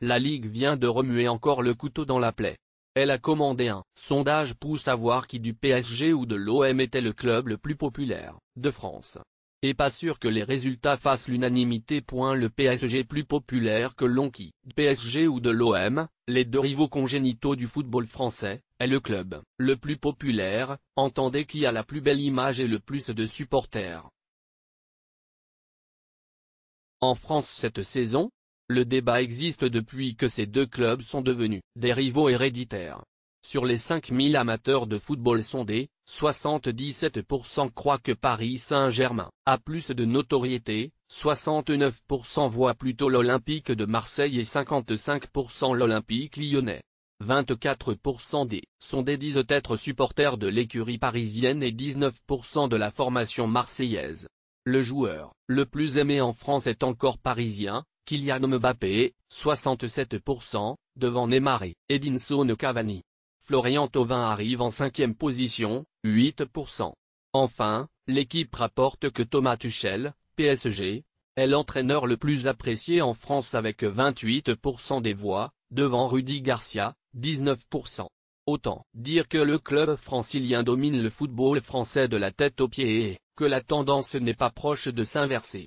la Ligue vient de remuer encore le couteau dans la plaie. Elle a commandé un sondage pour savoir qui du PSG ou de l'OM était le club le plus populaire de France. Et pas sûr que les résultats fassent l'unanimité. Le PSG plus populaire que l'on-qui, PSG ou de l'OM, les deux rivaux congénitaux du football français, est le club le plus populaire, entendez qui a la plus belle image et le plus de supporters. En France cette saison, le débat existe depuis que ces deux clubs sont devenus des rivaux héréditaires. Sur les 5000 amateurs de football sondés, 77% croient que Paris Saint-Germain a plus de notoriété, 69% voient plutôt l'Olympique de Marseille et 55% l'Olympique lyonnais. 24% des sondés disent être supporters de l'écurie parisienne et 19% de la formation marseillaise. Le joueur le plus aimé en France est encore parisien, Kylian Mbappé, 67%, devant Neymar et Edinson Cavani. Florian Thauvin arrive en 5e position, 8%. Enfin, l'équipe rapporte que Thomas Tuchel, PSG, est l'entraîneur le plus apprécié en France avec 28% des voix, devant Rudy Garcia, 19%. Autant dire que le club francilien domine le football français de la tête aux pieds et que la tendance n'est pas proche de s'inverser.